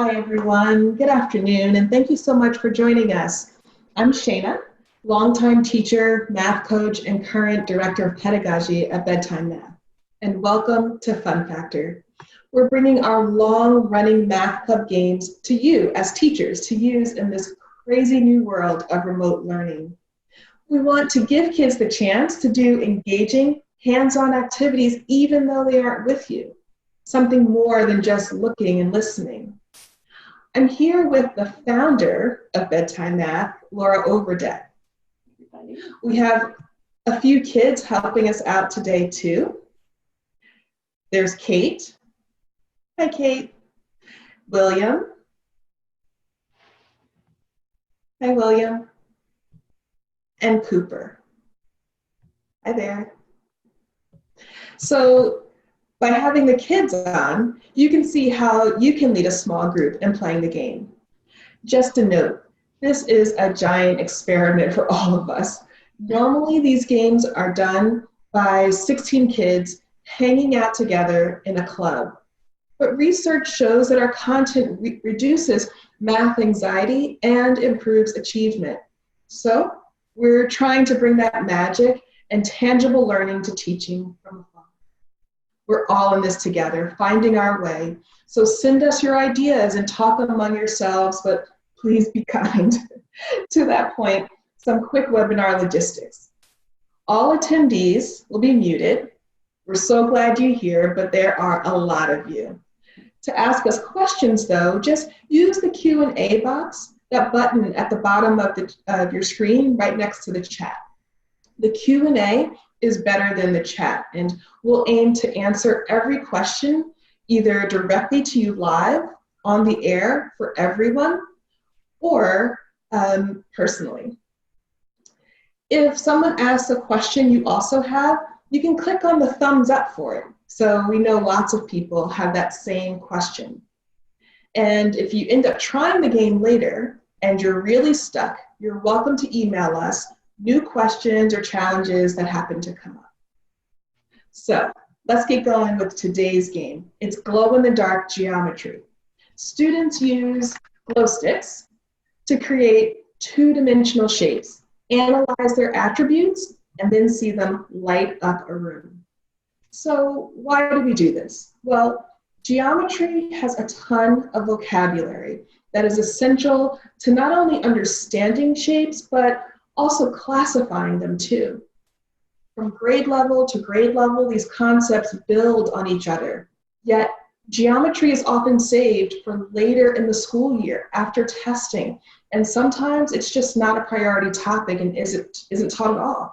Hi, everyone. Good afternoon, and thank you so much for joining us. I'm Shayna, longtime teacher, math coach, and current director of pedagogy at Bedtime Math. And welcome to Fun Factor. We're bringing our long-running math club games to you as teachers to use in this crazy new world of remote learning. We want to give kids the chance to do engaging, hands-on activities even though they aren't with you. Something more than just looking and listening. I'm here with the founder of Bedtime Math, Laura Overdeck. We have a few kids helping us out today too. There's Kate. Hi, Kate. William. Hi, William. And Cooper. Hi there. So, by having the kids on, you can see how you can lead a small group in playing the game. Just a note, this is a giant experiment for all of us. Normally, these games are done by 16 kids hanging out together in a club. But research shows that our content reduces math anxiety and improves achievement. So, we're trying to bring that magic and tangible learning to teaching from afar. We're all in this together, finding our way. So send us your ideas and talk among yourselves, but please be kind. To that point, some quick webinar logistics. All attendees will be muted. We're so glad you're here, but there are a lot of you. To ask us questions though, just use the Q&A box, that button at the bottom of your screen right next to the chat. The Q&A is better than the chat, and we'll aim to answer every question either directly to you live on the air for everyone or personally. If someone asks a question you also have, you can click on the thumbs up for it, so we know lots of people have that same question. And if you end up trying the game later and you're really stuck, you're welcome to email us new questions or challenges that happen to come up. So let's get going with today's game. It's glow-in-the-dark geometry. Students use glow sticks to create two-dimensional shapes, analyze their attributes, and then see them light up a room. So why do we do this? Well, geometry has a ton of vocabulary that is essential to not only understanding shapes, but also classifying them too. From grade level to grade level, these concepts build on each other. Yet, geometry is often saved for later in the school year, after testing, and sometimes it's just not a priority topic and isn't taught at all.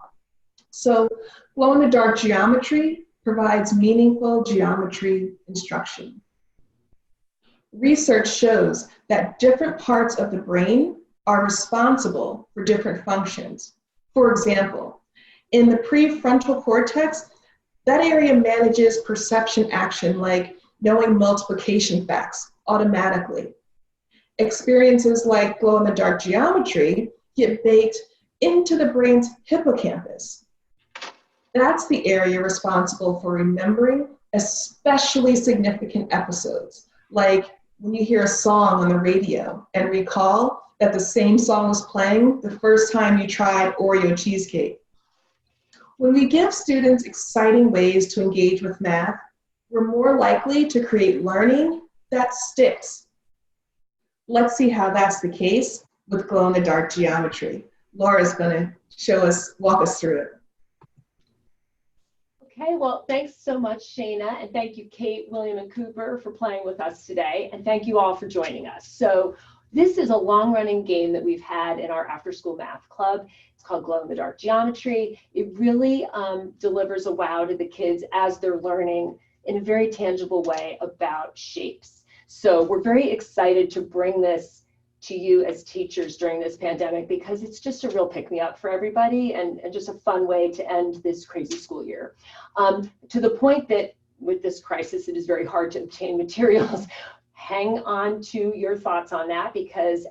So, glow-in-the-dark geometry provides meaningful geometry instruction. Research shows that different parts of the brain are responsible for different functions. For example, in the prefrontal cortex, that area manages perception action like knowing multiplication facts automatically. Experiences like glow-in-the-dark geometry get baked into the brain's hippocampus. That's the area responsible for remembering especially significant episodes, like when you hear a song on the radio and recall that the same song was playing the first time you tried Oreo cheesecake. When we give students exciting ways to engage with math, we're more likely to create learning that sticks. Let's see how that's the case with glow-in-the-dark geometry. Laura's going to walk us through it. Okay, well, thanks so much, Shayna, and thank you, Kate, William, and Cooper for playing with us today, and thank you all for joining us. So this is a long-running game that we've had in our after-school math club. It's called Glow-in-the-Dark Geometry. It really delivers a wow to the kids as they're learning in a very tangible way about shapes. So we're very excited to bring this to you as teachers during this pandemic because it's just a real pick-me-up for everybody and just a fun way to end this crazy school year. To the point that with this crisis, it is very hard to obtain materials. hang on to your thoughts on that, because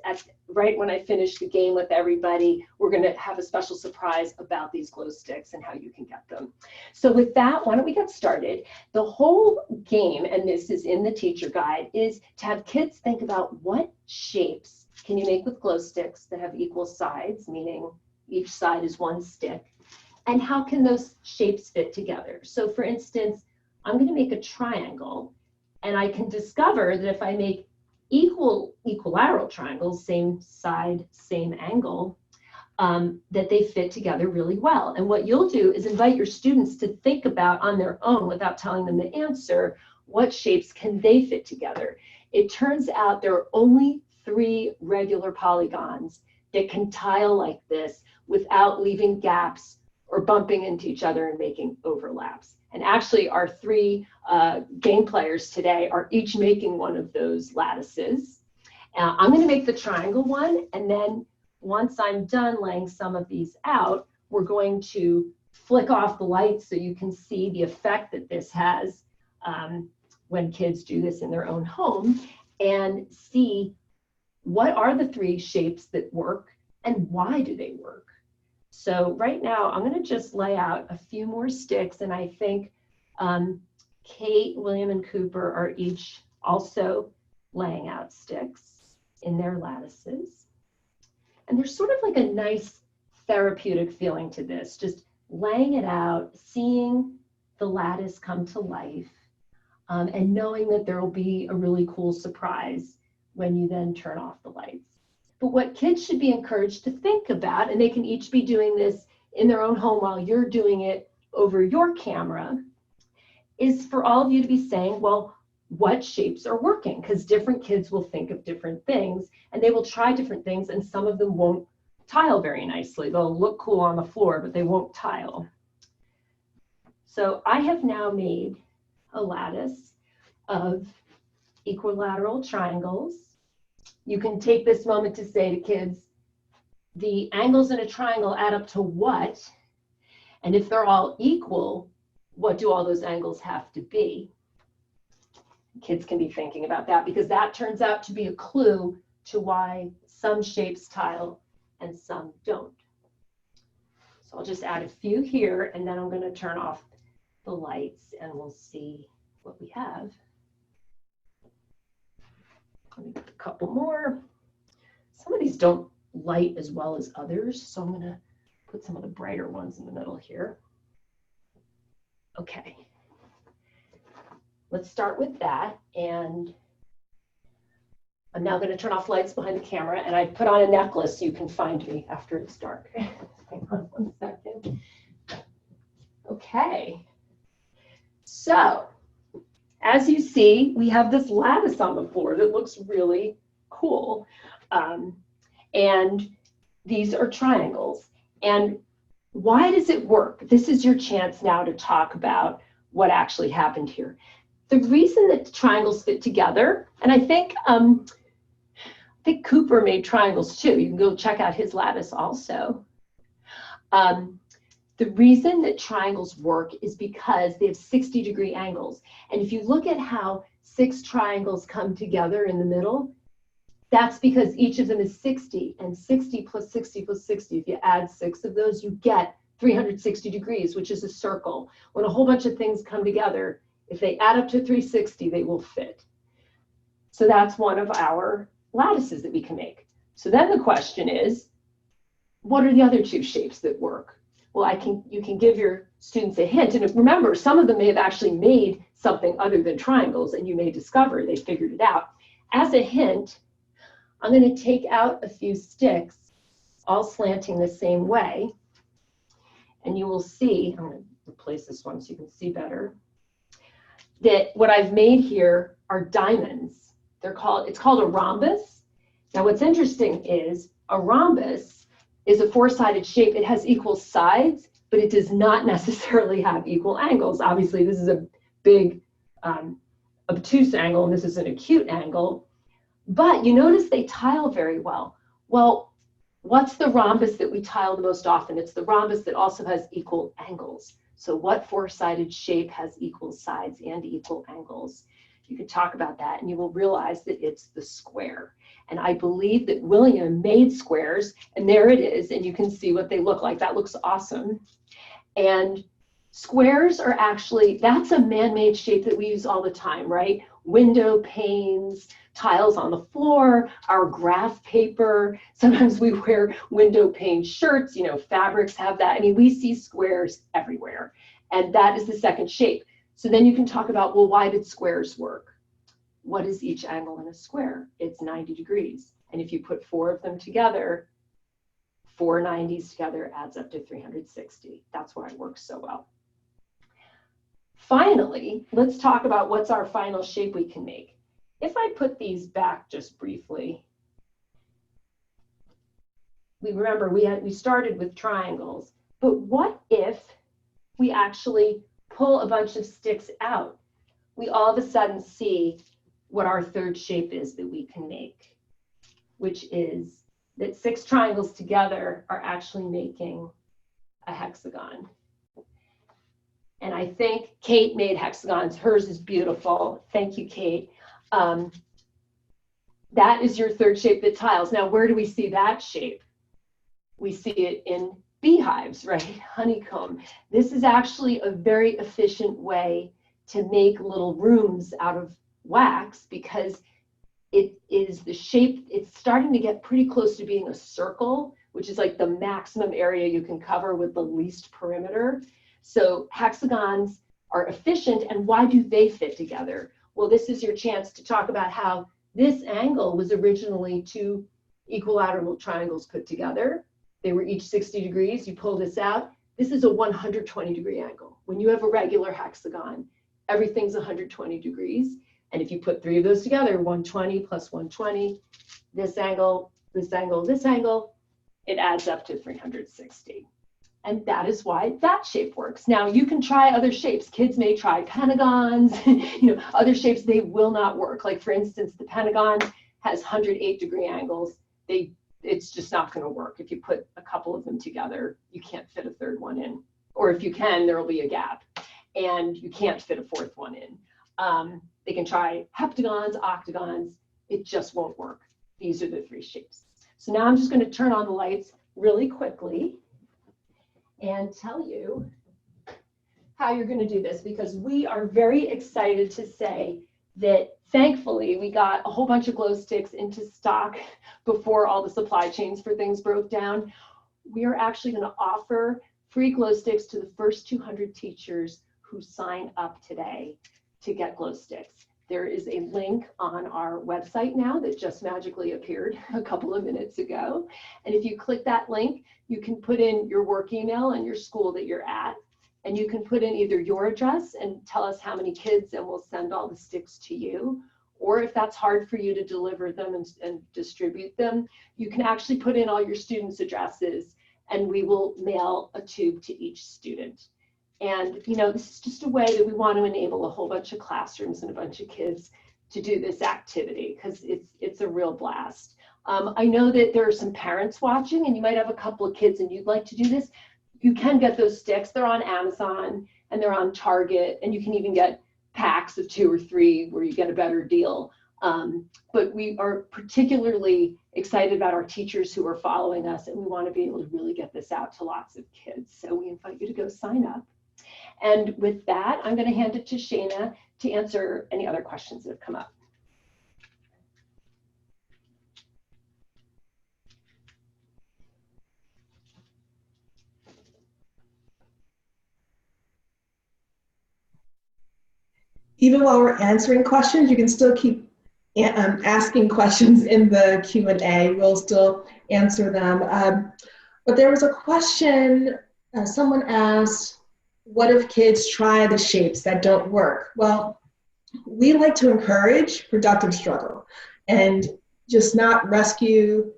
right when I finish the game with everybody, we're going to have a special surprise about these glow sticks and how you can get them. So with that, why don't we get started? The whole game, and this is in the teacher guide, is to have kids think about what shapes can you make with glow sticks that have equal sides, meaning each side is one stick, and how can those shapes fit together? So for instance, I'm going to make a triangle, and I can discover that if I make equilateral triangles, same side, same angle, that they fit together really well. And what you'll do is invite your students to think about on their own, without telling them the answer, what shapes can they fit together. It turns out there are only 3 regular polygons that can tile like this without leaving gaps or bumping into each other and making overlaps. And actually, our 3 game players today are each making one of those lattices. I'm going to make the triangle one, and then once I'm done laying some of these out, we're going to flick off the lights so you can see the effect that this has when kids do this in their own home, and see what are the 3 shapes that work and why do they work. So right now, I'm going to just lay out a few more sticks, and I think Kate, William, and Cooper are each also laying out sticks in their lattices. And there's sort of like a nice therapeutic feeling to this, just laying it out, seeing the lattice come to life, and knowing that there will be a really cool surprise when you then turn off the lights. But what kids should be encouraged to think about, and they can each be doing this in their own home while you're doing it over your camera, is for all of you to be saying, well, what shapes are working? Because different kids will think of different things, and they will try different things, and some of them won't tile very nicely. They'll look cool on the floor, but they won't tile. So I have now made a lattice of equilateral triangles. You can take this moment to say to kids, the angles in a triangle add up to what? And if they're all equal, what do all those angles have to be? Kids can be thinking about that, because that turns out to be a clue to why some shapes tile and some don't. So I'll just add a few here, and then I'm going to turn off the lights and we'll see what we have. Let me get a couple more. Some of these don't light as well as others, so I'm going to put some of the brighter ones in the middle here. Okay, let's start with that. And I'm now going to turn off lights behind the camera, and I put on a necklace so you can find me after it's dark. Hang on one second. Okay, so as you see, we have this lattice on the floor that looks really cool. And these are triangles. And why does it work? This is your chance now to talk about what actually happened here. The reason that triangles fit together, and I think Cooper made triangles too. You can go check out his lattice also. The reason that triangles work is because they have 60-degree angles. And if you look at how 6 triangles come together in the middle, that's because each of them is 60, and 60 plus 60 plus 60, if you add 6 of those, you get 360 degrees, which is a circle. When a whole bunch of things come together, if they add up to 360, they will fit. So that's one of our lattices that we can make. So then the question is, what are the other 2 shapes that work? Well, you can give your students a hint. And remember, some of them may have actually made something other than triangles, and you may discover they figured it out. As a hint, I'm going to take out a few sticks, all slanting the same way. And you will see, I'm going to replace this one so you can see better, that what I've made here are diamonds. It's called a rhombus. Now what's interesting is a rhombus is a 4-sided shape. It has equal sides, but it does not necessarily have equal angles. Obviously, this is a big obtuse angle, and this is an acute angle. But you notice they tile very well. Well, what's the rhombus that we tile the most often? It's the rhombus that also has equal angles. So what 4-sided shape has equal sides and equal angles? You can talk about that and you will realize that it's the square. And I believe that William made squares, and there it is, and you can see what they look like. That looks awesome. And squares are actually, that's a man-made shape that we use all the time, right? Window panes, tiles on the floor, our graph paper. Sometimes we wear window pane shirts, you know, fabrics have that. I mean, we see squares everywhere. And that is the second shape. So then you can talk about, well, why did squares work? What is each angle in a square? It's 90 degrees. And if you put 4 of them together, 4 90s together adds up to 360. That's why it works so well. Finally, let's talk about what's our final shape we can make. If I put these back just briefly, we started with triangles, but what if we actually pull a bunch of sticks out? We all of a sudden see what our third shape is that we can make, which is that 6 triangles together are actually making a hexagon. And I think Kate made hexagons. Hers is beautiful. Thank you, Kate. That is your third shape that tiles. Now, where do we see that shape? We see it in beehives, right? Honeycomb. This is actually a very efficient way to make little rooms out of wax, because it is the shape, it's starting to get pretty close to being a circle, which is like the maximum area you can cover with the least perimeter. So hexagons are efficient, and why do they fit together? Well, this is your chance to talk about how this angle was originally 2 equilateral triangles put together. They were each 60 degrees. You pull this out. This is a 120-degree angle. When you have a regular hexagon, everything's 120 degrees. And if you put 3 of those together, 120 plus 120, this angle, this angle, this angle, it adds up to 360. And that is why that shape works. Now, you can try other shapes. Kids may try pentagons, you know, other shapes, they will not work. Like, for instance, the pentagon has 108-degree angles. It's just not going to work. If you put a couple of them together, you can't fit a third one in. Or if you can, there will be a gap. And you can't fit a fourth one in. They can try heptagons, octagons. It just won't work. These are the 3 shapes. So now I'm just going to turn on the lights really quickly and tell you how you're going to do this, because we are very excited to say that thankfully we got a whole bunch of glow sticks into stock before all the supply chains for things broke down. We are actually going to offer free glow sticks to the first 200 teachers who sign up today to get glow sticks. There is a link on our website now that just magically appeared a couple of minutes ago. And if you click that link, you can put in your work email and your school that you're at. And you can put in either your address and tell us how many kids, and we'll send all the sticks to you. Or if that's hard for you to deliver them and distribute them, you can actually put in all your students' addresses, and we will mail a tube to each student. And, you know, this is just a way that we want to enable a whole bunch of classrooms and a bunch of kids to do this activity, because it's a real blast. I know that there are some parents watching, and you might have a couple of kids and you'd like to do this. You can get those sticks. They're on Amazon and they're on Target, and you can even get packs of 2 or 3 where you get a better deal. But we are particularly excited about our teachers who are following us, and we want to be able to really get this out to lots of kids. So we invite you to go sign up. And with that, I'm going to hand it to Shayna to answer any other questions that have come up. Even while we're answering questions, you can still keep asking questions in the Q&A. We'll still answer them. But there was a question, someone asked, what if kids try the shapes that don't work? Well, we like to encourage productive struggle and just not rescue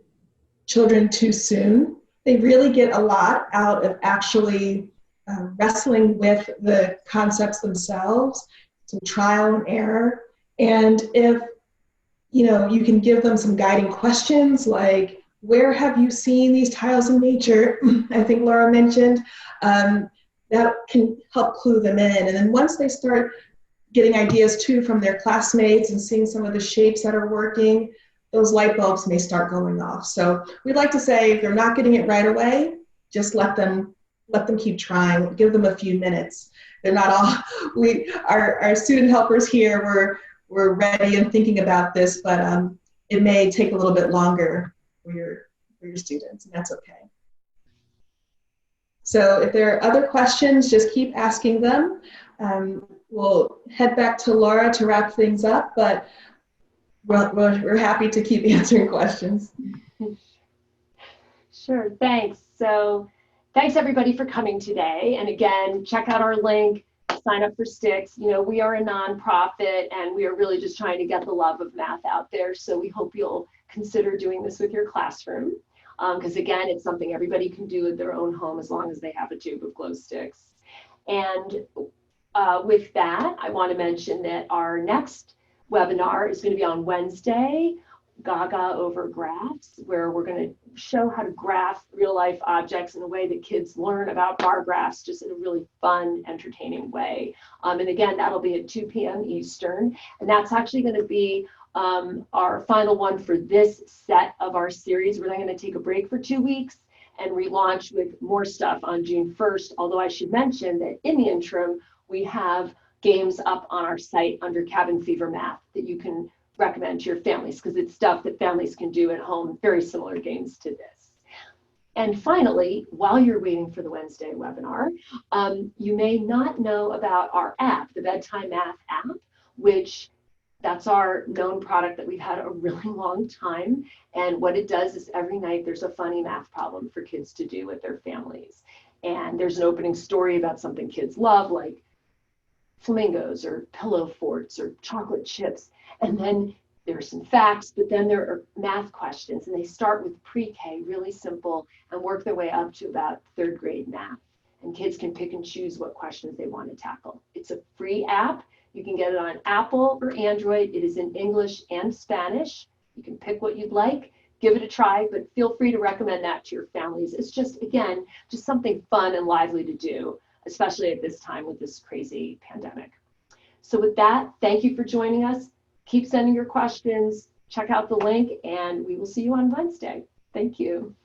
children too soon. They really get a lot out of actually wrestling with the concepts themselves, some trial and error. And if you can give them some guiding questions like, where have you seen these tiles in nature? I think Laura mentioned, that can help clue them in. And then once they start getting ideas too from their classmates and seeing some of the shapes that are working, those light bulbs may start going off. So we'd like to say if they're not getting it right away, just let them keep trying, give them a few minutes. They're not all, our student helpers here, we're ready and thinking about this, but it may take a little bit longer for your students, and that's okay. So if there are other questions, just keep asking them. We'll head back to Laura to wrap things up, but we're happy to keep answering questions. Sure, thanks. So thanks everybody for coming today. And again, check out our link, sign up for Sticks. You know, we are a nonprofit and we are really just trying to get the love of math out there. So we hope you'll consider doing this with your classroom. Because again, it's something everybody can do in their own home as long as they have a tube of glow sticks. And with that, I want to mention that our next webinar is going to be on Wednesday, Gaga over graphs, where we're going to show how to graph real life objects in a way that kids learn about bar graphs just in a really fun, entertaining way. And again, that'll be at 2 p.m. Eastern. And that's actually going to be our final one for this set of our series. We're then going to take a break for 2 weeks and relaunch with more stuff on June 1st. Although I should mention that in the interim, we have games up on our site under Cabin Fever Math that you can recommend to your families, because it's stuff that families can do at home, very similar games to this. And finally, while you're waiting for the Wednesday webinar, you may not know about our app, the Bedtime Math app, which that's our known product that we've had a really long time. And what it does is every night there's a funny math problem for kids to do with their families. And there's an opening story about something kids love, like flamingos or pillow forts or chocolate chips. And then there's some facts, but then there are math questions, and they start with pre-K, really simple, and work their way up to about 3rd grade math. And kids can pick and choose what questions they want to tackle. It's a free app. You can get it on Apple or Android. It is in English and Spanish. You can pick what you'd like, give it a try, but feel free to recommend that to your families. It's just, again, just something fun and lively to do, especially at this time with this crazy pandemic. So with that, thank you for joining us. Keep sending your questions, check out the link, and we will see you on Wednesday. Thank you.